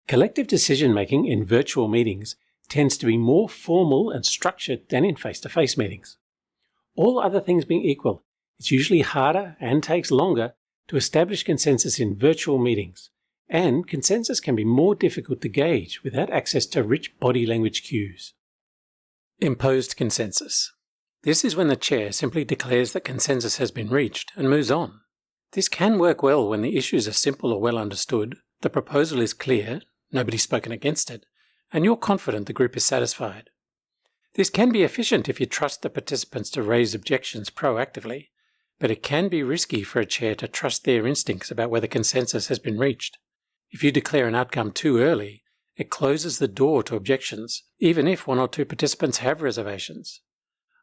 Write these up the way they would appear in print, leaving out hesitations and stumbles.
Collective decision-making in virtual meetings tends to be more formal and structured than in face-to-face meetings. All other things being equal, it's usually harder and takes longer to establish consensus in virtual meetings, and consensus can be more difficult to gauge without access to rich body language cues. Imposed consensus. This is when the chair simply declares that consensus has been reached and moves on. This can work well when the issues are simple or well understood, the proposal is clear, nobody's spoken against it, and you're confident the group is satisfied. This can be efficient if you trust the participants to raise objections proactively, but it can be risky for a chair to trust their instincts about whether consensus has been reached. If you declare an outcome too early, it closes the door to objections, even if one or two participants have reservations.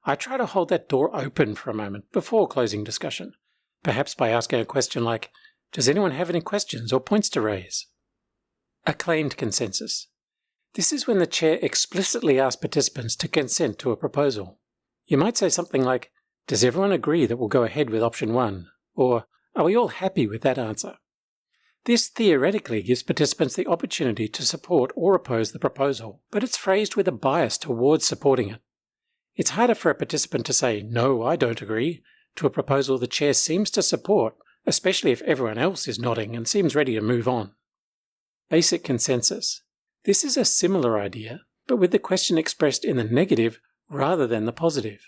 I try to hold that door open for a moment before closing discussion, perhaps by asking a question like, "Does anyone have any questions or points to raise?" Acclaimed consensus. This is when the chair explicitly asks participants to consent to a proposal. You might say something like, "Does everyone agree that we'll go ahead with option 1?" Or, "Are we all happy with that answer?" This theoretically gives participants the opportunity to support or oppose the proposal, but it's phrased with a bias towards supporting it. It's harder for a participant to say, "No, I don't agree," to a proposal the chair seems to support, especially if everyone else is nodding and seems ready to move on. Basic consensus. This is a similar idea, but with the question expressed in the negative rather than the positive.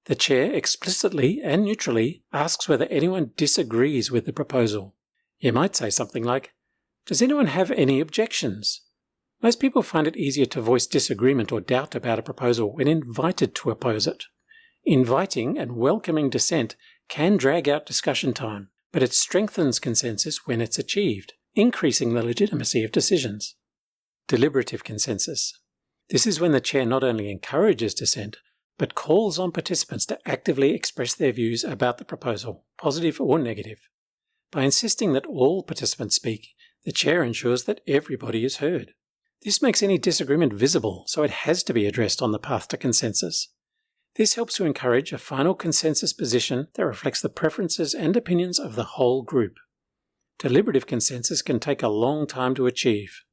The chair explicitly and neutrally asks whether anyone disagrees with the proposal. You might say something like, "Does anyone have any objections?" Most people find it easier to voice disagreement or doubt about a proposal when invited to oppose it. Inviting and welcoming dissent can drag out discussion time, but it strengthens consensus when it's achieved, increasing the legitimacy of decisions. Deliberative consensus. This is when the chair not only encourages dissent, but calls on participants to actively express their views about the proposal, positive or negative. By insisting that all participants speak, the chair ensures that everybody is heard. This makes any disagreement visible, so it has to be addressed on the path to consensus. This helps to encourage a final consensus position that reflects the preferences and opinions of the whole group. Deliberative consensus can take a long time to achieve.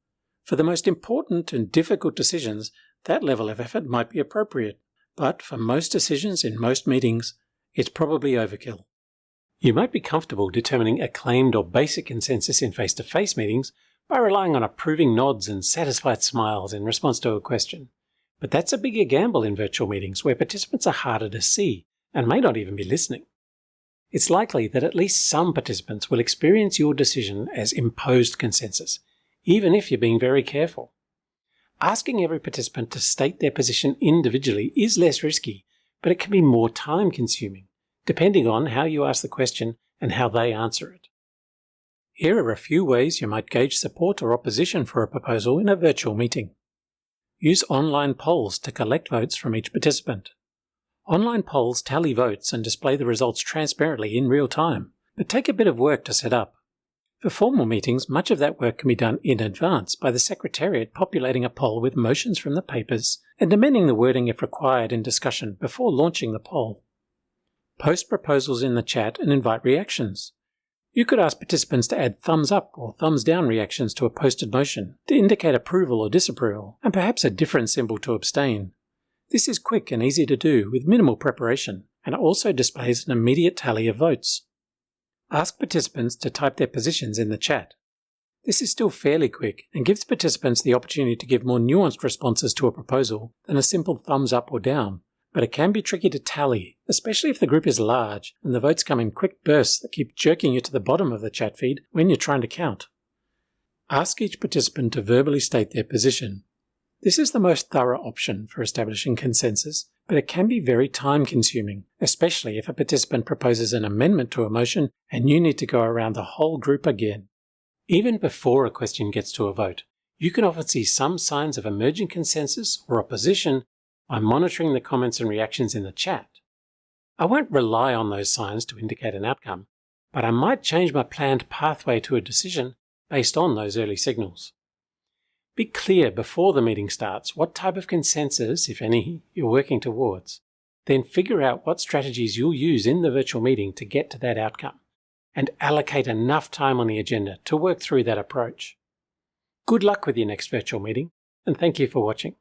For the most important and difficult decisions, that level of effort might be appropriate, but for most decisions in most meetings, it's probably overkill. You might be comfortable determining acclaimed or basic consensus in face-to-face meetings by relying on approving nods and satisfied smiles in response to a question. But that's a bigger gamble in virtual meetings where participants are harder to see and may not even be listening. It's likely that at least some participants will experience your decision as imposed consensus, even if you're being very careful. Asking every participant to state their position individually is less risky, but it can be more time-consuming, depending on how you ask the question and how they answer it. Here are a few ways you might gauge support or opposition for a proposal in a virtual meeting. Use online polls to collect votes from each participant. Online polls tally votes and display the results transparently in real time, but take a bit of work to set up. For formal meetings, much of that work can be done in advance by the Secretariat populating a poll with motions from the papers and amending the wording if required in discussion before launching the poll. Post proposals in the chat and invite reactions. You could ask participants to add thumbs up or thumbs down reactions to a posted motion to indicate approval or disapproval, and perhaps a different symbol to abstain. This is quick and easy to do with minimal preparation, and it also displays an immediate tally of votes. Ask participants to type their positions in the chat. This is still fairly quick and gives participants the opportunity to give more nuanced responses to a proposal than a simple thumbs up or down. But it can be tricky to tally, especially if the group is large and the votes come in quick bursts that keep jerking you to the bottom of the chat feed when you're trying to count. Ask each participant to verbally state their position. This is the most thorough option for establishing consensus, but it can be very time-consuming, especially if a participant proposes an amendment to a motion and you need to go around the whole group again. Even before a question gets to a vote, you can often see some signs of emerging consensus or opposition by monitoring the comments and reactions in the chat. I won't rely on those signs to indicate an outcome, but I might change my planned pathway to a decision based on those early signals. Be clear before the meeting starts what type of consensus, if any, you're working towards. Then figure out what strategies you'll use in the virtual meeting to get to that outcome, and allocate enough time on the agenda to work through that approach. Good luck with your next virtual meeting, and thank you for watching.